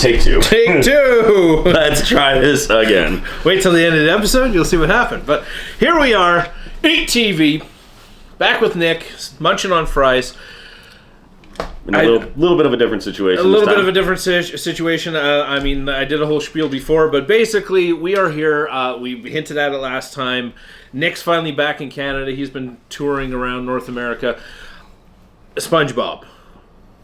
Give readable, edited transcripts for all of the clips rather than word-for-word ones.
Take two. Take two! Let's try this again. Wait till the end of the episode, you'll see what happened. But here we are, Eat TV, back with Nick, munching on fries. In a little bit of a different situation. A little bit of a different situation. I mean, I did a whole spiel before, but basically, we are here. We hinted at it last time. Nick's finally back in Canada. He's been touring around North America. SpongeBob.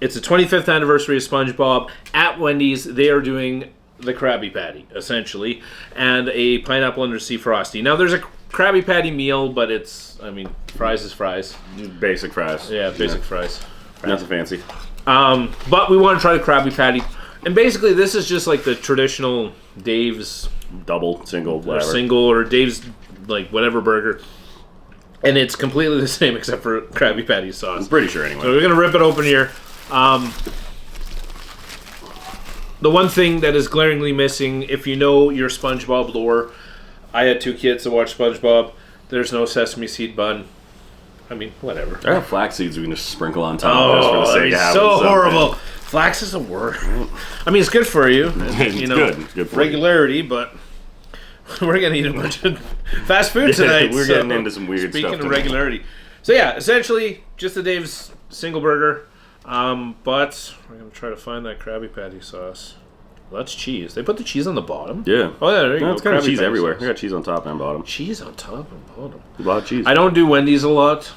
It's the 25th anniversary of SpongeBob. At Wendy's, they are doing the Krabby Patty, essentially, and a pineapple under Sea Frosty. Now, there's a Krabby Patty meal, but it's, I mean, fries is fries. Basic fries. Yeah, basic fries. Nothing fancy. But we want to try the Krabby Patty. And basically, this is just like the traditional Dave's... Double, single, whatever. Single, or Dave's, like, whatever burger. And it's completely the same except for Krabby Patty sauce. I'm pretty sure, anyway. So we're going to rip it open here. The one thing that is glaringly missing, if you know your SpongeBob lore, I had 2 kids that watch SpongeBob. There's no sesame seed bun. I mean, whatever. There are flax seeds we can just sprinkle on top just for the sake of having so something. horrible. Flax is a word. I mean, it's good for you. It's good. It's good for regularity, but we're going to eat a bunch of fast food tonight. We're getting into some weird stuff. Speaking of regularity. So yeah, essentially, just the Dave's single burger. But we're going to try to find that Krabby Patty sauce. Well, that's cheese. They put the cheese on the bottom? Yeah. Oh, yeah, there you go. It's kind of cheese Patty everywhere. sauce. They got cheese on top and bottom. Cheese on top and bottom. A lot of cheese. I don't do Wendy's a lot.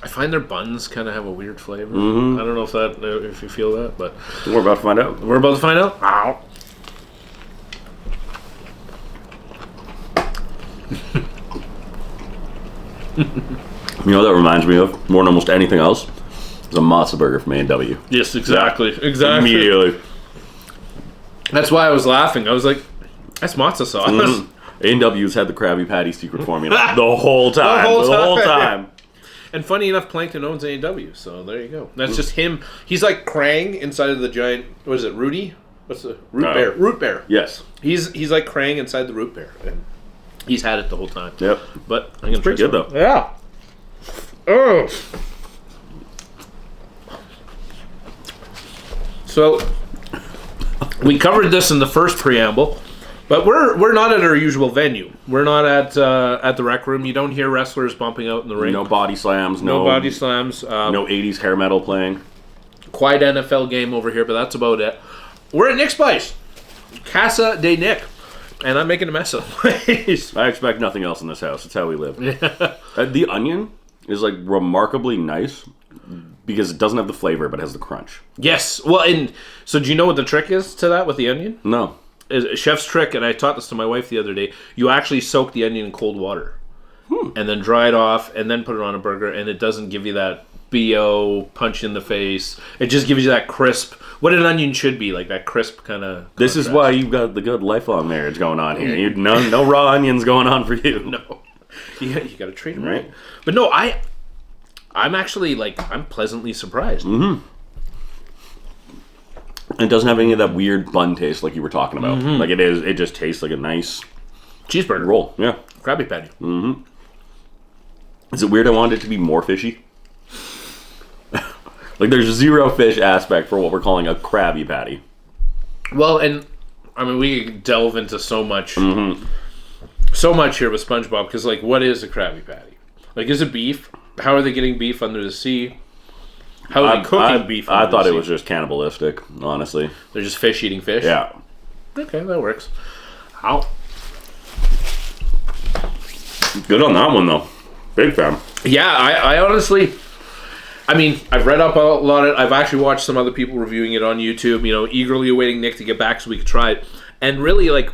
I find their buns kind of have a weird flavor. Mm-hmm. I don't know if you feel that, but... We're about to find out. We're about to find out? Ow. You know what that reminds me of? More than almost anything else? It's a matzo burger from A&W. Yes, exactly. Yeah. Exactly. Immediately. That's why I was laughing. I was like, that's matzo sauce. Mm-hmm. A&W's had the Krabby Patty secret formula the whole time. The whole time. And funny enough, Plankton owns A&W, so there you go. That's just him. He's like Krang inside of the giant, what is it, Rudy? What's the, Bear? Root Bear. Yes. He's like Krang inside the Root Bear. And he's had it the whole time. Yep. But I'm going to pretty good, though. Yeah. Oh. So, we covered this in the first preamble, but we're not at our usual venue. We're not at the rec room. You don't hear wrestlers bumping out in the ring. No body slams. No body slams. No 80s hair metal playing. Quiet NFL game over here, but that's about it. We're at Nick's place. Casa de Nick. And I'm making a mess of the place. I expect nothing else in this house. It's how we live. Yeah. The onion is like remarkably nice because it doesn't have the flavor, but has the crunch. Yes. Well, and so do you know what the trick is to that with the onion? No. A chef's trick, and I taught this to my wife the other day. You actually soak the onion in cold water and then dry it off and then put it on a burger, and it doesn't give you that BO punch in the face. It just gives you that crisp, what an onion should be, like that crisp kind of contrast. This is why you've got the good lifelong marriage going on here. No raw onions going on for you. No. You got to treat them right. But no, I'm actually, like, I'm pleasantly surprised. Mm-hmm. It doesn't have any of that weird bun taste like you were talking about. Mm-hmm. Like it just tastes like a nice cheeseburger roll. Yeah. Krabby Patty. Mm-hmm. Is it weird I wanted it to be more fishy? Like there's zero fish aspect for what we're calling a Krabby Patty. Well, and I mean we could delve into so much here with SpongeBob because, like, what is a Krabby Patty? Like, is it beef? How are they getting beef under the sea? How are they cooking beef under the sea? I thought it was just cannibalistic, honestly. They're just fish eating fish? Yeah. Okay, that works. Ow. Good on that one, though. Big fan. Yeah, I honestly... I mean, I've read up a lot of it. I've actually watched some other people reviewing it on YouTube, eagerly awaiting Nick to get back so we could try it. And really, like,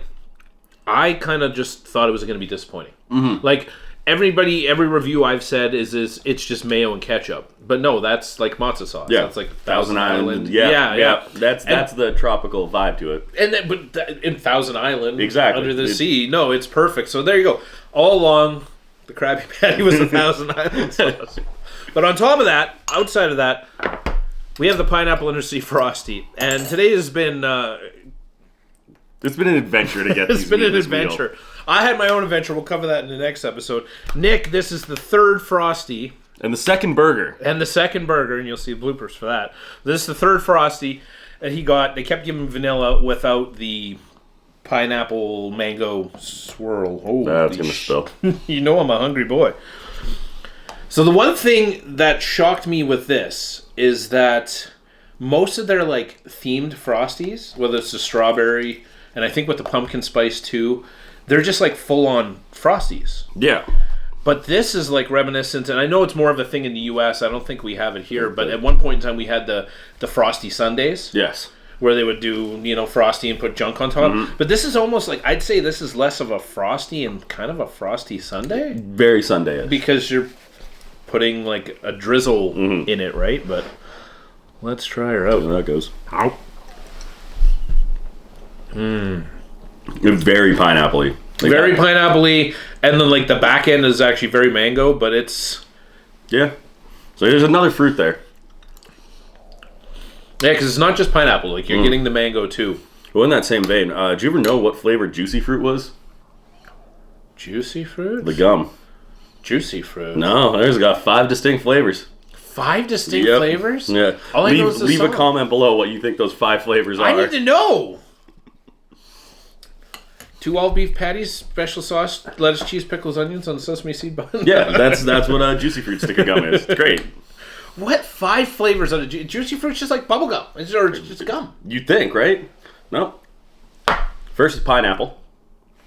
I kind of just thought it was going to be disappointing. Mm-hmm. Like, every review I've said is it's just mayo and ketchup. But no, that's like matzo sauce. Yeah. That's like Thousand Island. Yeah. That's the tropical vibe to it. And then, but in Thousand Island, exactly, under the sea, no, it's perfect. So there you go. All along, the Krabby Patty was the Thousand Island sauce. But on top of that, outside of that, we have the pineapple under Sea Frosty. And today has been... it's been an adventure to get It's been an adventure. I had my own adventure. We'll cover that in the next episode. Nick, this is the third Frosty. And the second burger. And you'll see bloopers for that. This is the third Frosty. that he got, they kept giving vanilla without the pineapple mango swirl. Oh, that's going to spill. You know I'm a hungry boy. So the one thing that shocked me with this is that most of their like themed Frosties, whether it's the strawberry, and I think with the pumpkin spice too, they're just like full on Frosties. Yeah. But this is like reminiscent, and I know it's more of a thing in the U.S. I don't think we have it here, but at one point in time we had the Frosty Sundays. Yes. Where they would do, Frosty and put junk on top. Mm-hmm. But this is almost like, I'd say this is less of a Frosty and kind of a Frosty Sundae. Very Sundae-ish. Because you're putting like a drizzle in it, right? But let's try her out. There that goes. Ow. Very pineapple-y. Like very pineapple-y, and then like the back end is actually very mango, but it's... Yeah. So there's another fruit there. Yeah, because it's not just pineapple. Like, you're getting the mango, too. Well, in that same vein, do you ever know what flavor Juicy Fruit was? Juicy Fruit? The gum. Juicy Fruit? No, there's got 5 distinct flavors. 5 distinct flavors? Yeah. All I know is the leave song. A comment below what you think those 5 flavors are. I need to know! 2 all-beef patties, special sauce, lettuce, cheese, pickles, onions on the sesame seed bun. Yeah, that's what a Juicy Fruit stick of gum is. It's great. What 5 flavors on a Juicy Fruit's just like bubble gum. It's just gum. You'd think, right? No. First is pineapple,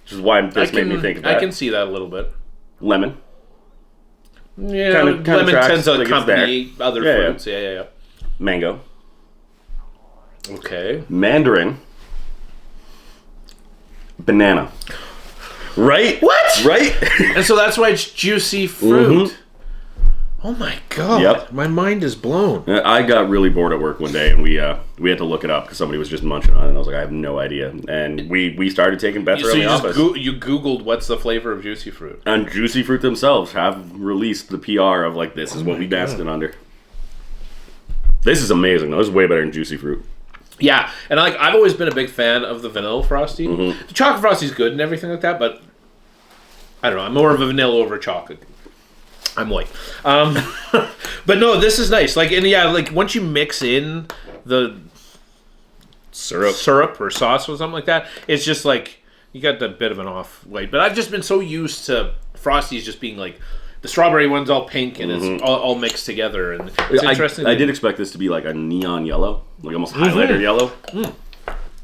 which is why this made me think of that. I can see that a little bit. Lemon. Yeah, lemon tends to accompany other fruits. Yeah. Mango. Okay. Mandarin. Banana. Right? What? Right? And so that's why it's Juicy Fruit. Mm-hmm. Oh my god! Yep. My mind is blown. I got really bored at work one day, and we had to look it up because somebody was just munching on it, and I was like, I have no idea. And we started taking bets around the office. You Googled what's the flavor of Juicy Fruit. And Juicy Fruit themselves have released the PR of like, this is what we basked it under. This is amazing, though. This is way better than Juicy Fruit. Yeah, and I've always been a big fan of the vanilla Frosty. Mm-hmm. The chocolate Frosty's good and everything like that, but I don't know. I'm more of a vanilla over chocolate. I'm white. But no, this is nice. Like, and yeah, like once you mix in the syrup or sauce or something like that, it's just like you got that bit of an off white. But I've just been so used to Frosties just being like the strawberry one's all pink and it's all mixed together, and it's interesting. I did expect this to be like a neon yellow, like almost highlighter yellow.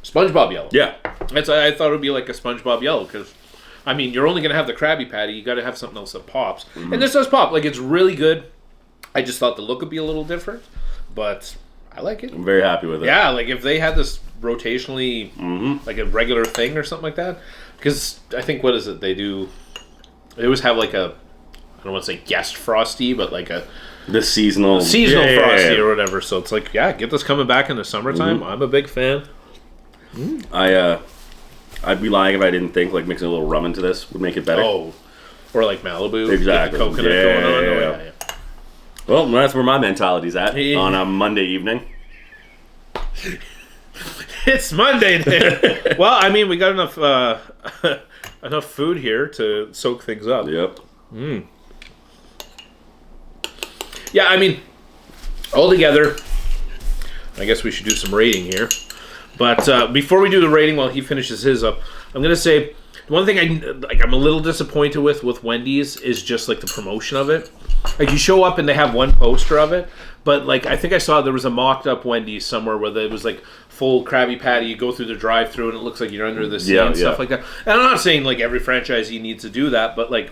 SpongeBob yellow. Yeah, I thought it would be like a SpongeBob yellow because, I mean, you're only going to have the Krabby Patty. You got to have something else that pops, and this does pop. Like, it's really good. I just thought the look would be a little different, but I like it. I'm very happy with it. Yeah, like if they had this rotationally, like a regular thing or something like that, because I think what is it they do? They always have like a, I don't want to say guest Frosty, but like the seasonal Frosty or whatever. So it's like, yeah, get this coming back in the summertime. I'm a big fan. I'd be lying if I didn't think like mixing a little rum into this would make it better. Oh, or like Malibu, exactly. Get the coconut going on. Yeah. Well, that's where my mentality's at on a Monday evening. It's Monday day. Well, I mean, we got enough food here to soak things up. Yep. Yeah, I mean, altogether, I guess we should do some rating here. But before we do the rating, while he finishes his up, I'm gonna say the one thing I'm a little disappointed with Wendy's is just like the promotion of it. Like, you show up and they have one poster of it, but like I think I saw there was a mocked up Wendy's somewhere where it was like full Krabby Patty. You go through the drive-through and it looks like you're under the sea and stuff like that. And I'm not saying like every franchisee needs to do that, but like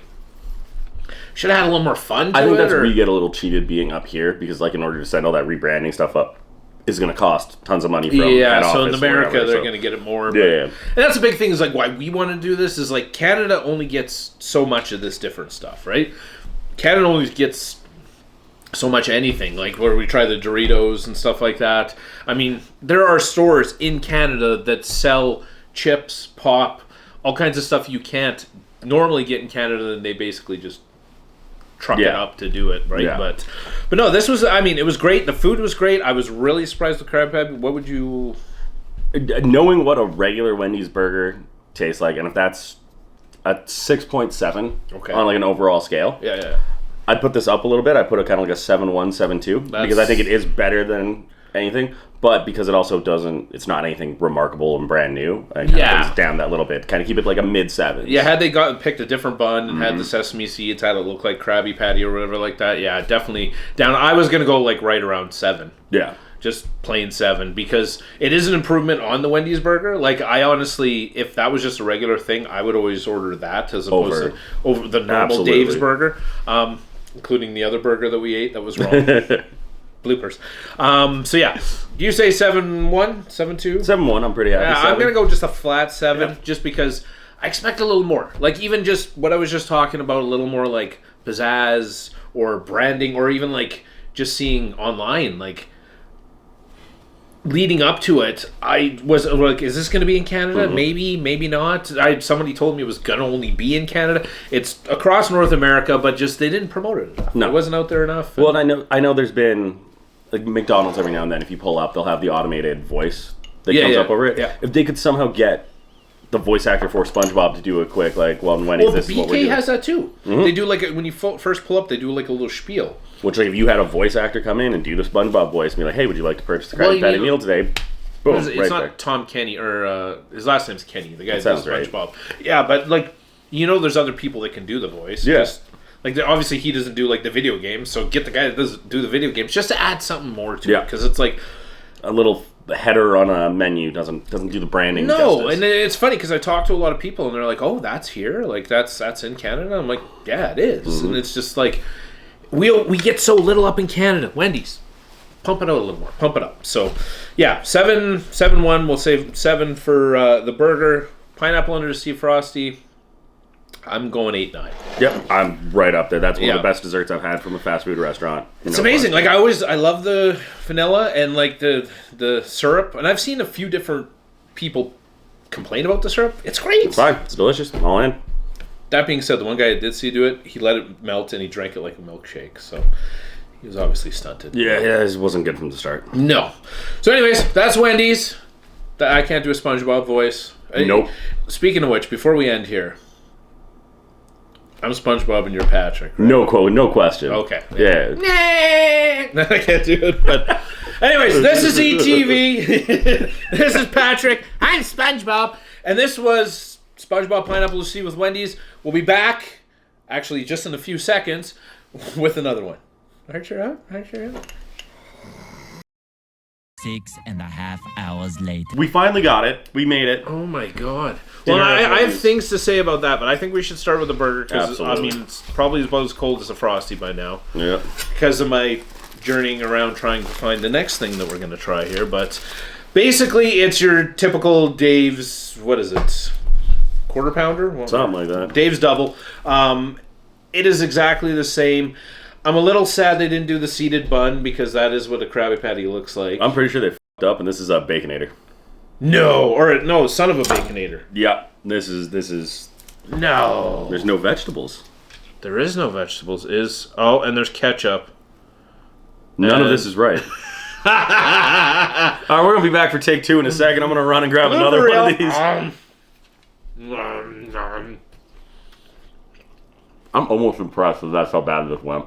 should have had a little more fun to it. I think that's where you get a little cheated being up here, because like in order to send all that rebranding stuff up is going to cost tons of money from head so office in America wherever, they're going to get it more. And that's a big thing, is like why we want to do this is like Canada only gets so much of this different stuff, right? Canada only gets so much anything, like where we try the Doritos and stuff like that. I mean, there are stores in Canada that sell chips, pop, all kinds of stuff you can't normally get in Canada, and they basically just truck it up to do it, right? Yeah. But no, this was, I mean, it was great. The food was great. I was really surprised with Krabby Patty. What would you... Knowing what a regular Wendy's burger tastes like, and if that's a 6.7 on like an overall scale, I'd put this up a little bit. I'd put it kind of like a 7.1, 7.2, because I think it is better than anything. But because it also doesn't, it's not anything remarkable and brand new. It kind of goes down that little bit. Kind of keep it like a mid-7. Yeah, had they picked a different bun and had the sesame seeds, had it look like Krabby Patty or whatever like that, yeah, definitely down. I was going to go like right around 7. Yeah. Just plain 7, because it is an improvement on the Wendy's burger. Like, I honestly, if that was just a regular thing, I would always order that as opposed to over the normal Dave's burger, including the other burger that we ate that was wrong. Bloopers. So yeah, do you say 7-1, 7-2? 7-1. I'm pretty happy. Yeah, I'm gonna go just a flat 7, just because I expect a little more. Like, even just what I was just talking about, a little more like pizzazz or branding, or even like just seeing online, like. Leading up to it, I was like, is this going to be in Canada? Maybe not. Somebody told me it was going to only be in Canada. It's across North America, but just they didn't promote it enough. No. It wasn't out there enough. Well, and I know there's been, like, McDonald's every now and then, if you pull up, they'll have the automated voice that comes up over it. Yeah. If they could somehow get the voice actor for SpongeBob to do a quick, like, well, Wendy's, this is what we're doing. BK has that too. They do, like, when you first pull up, they do, like, a little spiel. Which, like, if you had a voice actor come in and do the SpongeBob voice and be like, hey, would you like to purchase the Krabby Patty meal today? Boom, it's not there. Tom Kenny, or his last name's Kenny, the guy that does SpongeBob. Right. Yeah, but, like, there's other people that can do the voice. Yeah. Like, obviously he doesn't do, like, the video games, so get the guy that does do the video games just to add something more to it. Because it's like... A little header on a menu doesn't do the branding justice. And it's funny because I talk to a lot of people and they're like, oh, that's here? Like, that's in Canada? I'm like, yeah, it is. And it's just like... We get so little up in Canada. Wendy's, pump it out a little more. Pump it up. So, yeah, 7-1. We'll say 7 for the burger. Pineapple under the Sea Frosty. I'm going 8-9. Yep, I'm right up there. That's one of the best desserts I've had from a fast food restaurant. It's amazing. Like, I love the vanilla and like the syrup. And I've seen a few different people complain about the syrup. It's great. It's fine. It's delicious. I'm all in. That being said, the one guy I did see do it, he let it melt and he drank it like a milkshake. So he was obviously stunted. Yeah, it wasn't good from the start. No. So anyways, that's Wendy's. I can't do a SpongeBob voice. Nope. Speaking of which, before we end here, I'm SpongeBob and you're Patrick. Right? No question. Okay. Yeah. No, I can't do it. But anyways, this is ETV. This is Patrick. I'm SpongeBob. And this was... SpongeBob Pineapple Lucy with Wendy's. We'll be back, actually, just in a few seconds, with another one. Aren't you up? 6.5 hours later. We finally got it. We made it. Oh my god. Well, I have things to say about that, but I think we should start with the burger, because, I mean, it's probably about as cold as a Frosty by now. Yeah. Because of my journeying around trying to find the next thing that we're going to try here, but basically, it's your typical Dave's, what is it? Quarter pounder? Something like that. Dave's double. It is exactly the same. I'm a little sad they didn't do the seeded bun, because that is what a Krabby Patty looks like. I'm pretty sure they f***ed up, and this is a Baconator. No, son of a Baconator. Yeah, this is... No. There's no vegetables. There is no vegetables. And there's ketchup. None of this is right. Alright, we're going to be back for take 2 in a second. I'm going to run and grab another one of these. I'm almost impressed that that's how bad this went.